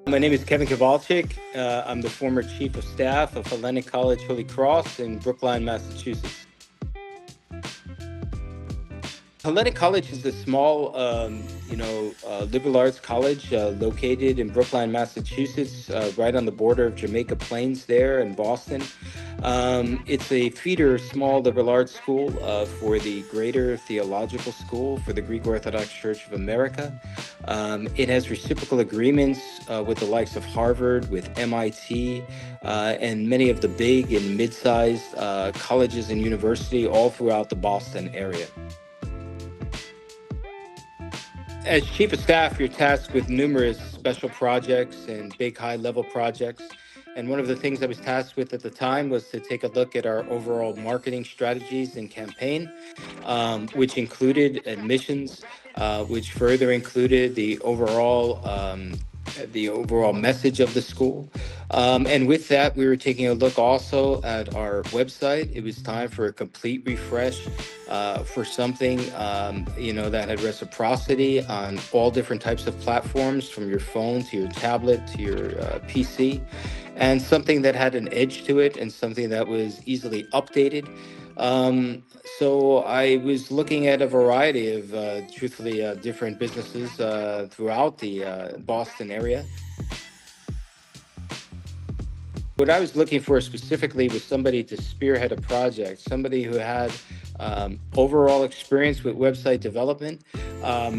My name is Kevin Kowalczyk. I'm the former chief of staff of Hellenic College Holy Cross in Brookline, Massachusetts. Hellenic College is a small, liberal arts college located in Brookline, Massachusetts, right on the border of Jamaica Plains there in Boston. It's a feeder small liberal arts school for the Greater Theological School for the Greek Orthodox Church of America. It has reciprocal agreements with the likes of Harvard, with MIT, and many of the big and mid-sized colleges and universities all throughout the Boston area. As chief of staff, you're tasked with numerous special projects and big high-level projects. And one of the things I was tasked with at the time was to take a look at our overall marketing strategies and campaign, which included admissions, which further included the overall message of the school. And with that, we were taking a look also at our website. It was time for a complete refresh for something, that had reciprocity on all different types of platforms, from your phone to your tablet to your PC, and something that had an edge to it and something that was easily updated. So I was looking at a variety of, different businesses throughout the Boston area. What I was looking for specifically was somebody to spearhead a project, somebody who had overall experience with website development,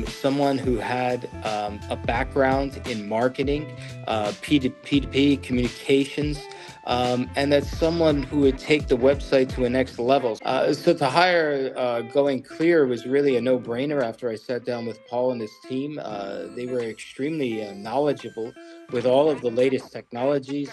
someone who had a background in marketing, P2P communications, and that's someone who would take the website to a next level. So to hire GoingClear was really a no-brainer after I sat down with Paul and his team. They were extremely knowledgeable with all of the latest technologies,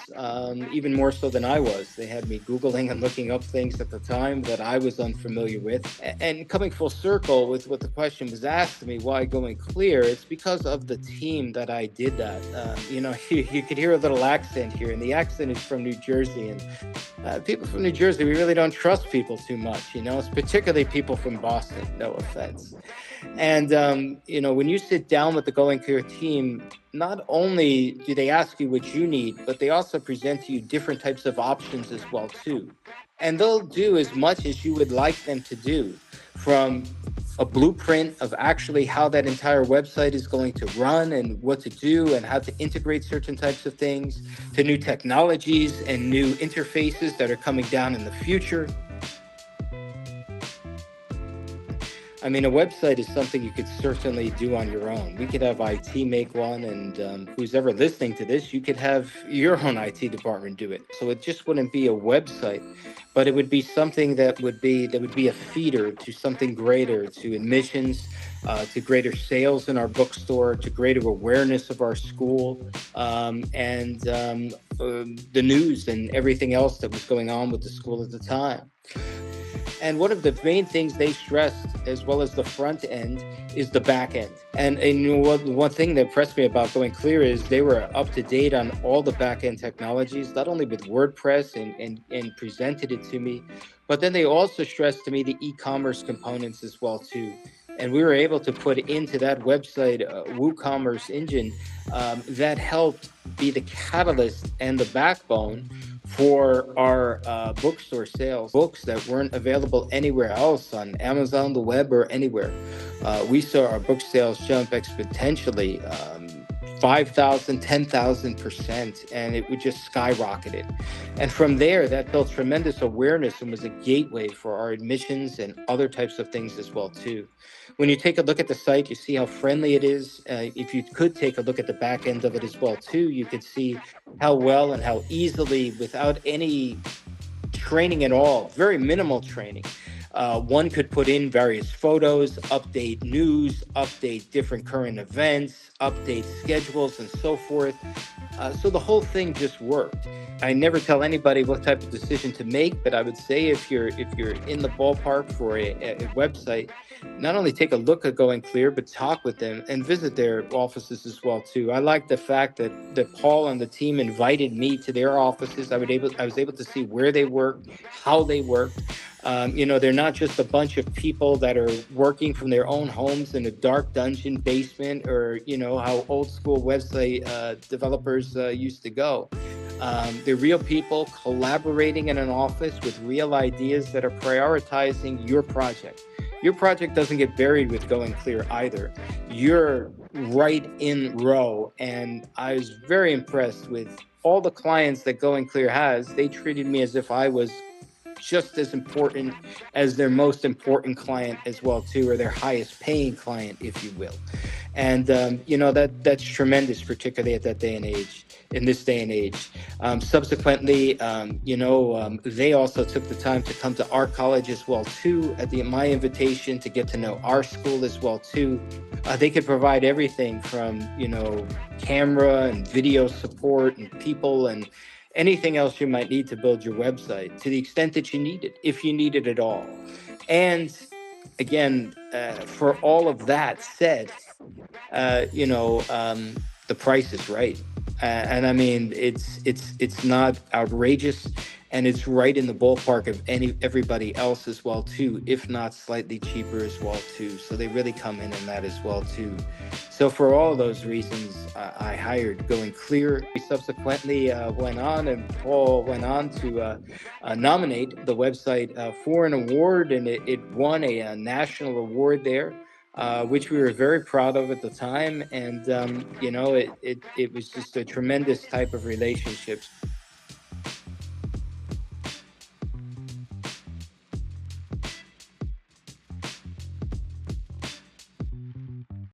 even more so than I was. They had me Googling and looking up things at the time that I was unfamiliar with. And coming full circle with what the question was asked to me, why GoingClear? It's because of the team that I did that. You could hear a little accent here, and the accent is from New Jersey. And people from New Jersey, we really don't trust people too much, it's particularly people from Boston, no offense. And, when you sit down with the GoingClear team, not only do they ask you what you need, but they also present to you different types of options as well, too. And they'll do as much as you would like them to do, from a blueprint of actually how that entire website is going to run and what to do and how to integrate certain types of things, to new technologies and new interfaces that are coming down in the future. I mean, a website is something you could certainly do on your own. We could have IT make one, and who's ever listening to this, you could have your own IT department do it. So it just wouldn't be a website, but it would be something that would be a feeder to something greater, to admissions, to greater sales in our bookstore, to greater awareness of our school, and the news and everything else that was going on with the school at the time. And one of the main things they stressed, as well as the front end, is the back end. And one thing that impressed me about GoingClear is they were up to date on all the back end technologies, not only with WordPress and presented it to me, but then they also stressed to me the e-commerce components as well too. And we were able to put into that website WooCommerce engine that helped be the catalyst and the backbone for our bookstore sales, books that weren't available anywhere else on Amazon, the web, or anywhere. We saw our book sales jump exponentially, 5,000, 10,000%, and it would just skyrocketed. And from there, that built tremendous awareness and was a gateway for our admissions and other types of things as well, too. When you take a look at the site, you see how friendly it is. If you could take a look at the back end of it as well, too, you could see how well and how easily, without any training at all, very minimal training, one could put in various photos, update news, update different current events, update schedules, and so forth. So the whole thing just worked. I never tell anybody what type of decision to make, but I would say if you're in the ballpark for a website, not only take a look at GoingClear, but talk with them and visit their offices as well too. I like the fact that Paul and the team invited me to their offices. I was able to see where they worked, how they worked. They're not just a bunch of people that are working from their own homes in a dark dungeon basement, or how old school website developers used to go. They're real people collaborating in an office with real ideas that are prioritizing your project. Your project doesn't get buried with Going Clear either. You're right in row. And I was very impressed with all the clients that Going Clear has. They treated me as if I was just as important as their most important client as well too, or their highest paying client, if you will. And that's tremendous, particularly at that day and age, in this day and age. Subsequently, they also took the time to come to our college as well too, at my invitation, to get to know our school as well too. They could provide everything from camera and video support and people and anything else you might need to build your website, to the extent that you need it, if you need it at all. And again, for all of that said, the price is right. And I mean, it's not outrageous, and it's right in the ballpark of everybody else as well too, if not slightly cheaper as well too. So they really come in that as well too. So for all those reasons, I hired Going Clear. We subsequently went on, and Paul went on to nominate the website for an award, and it won a national award there, which we were very proud of at the time. And it was just a tremendous type of relationship.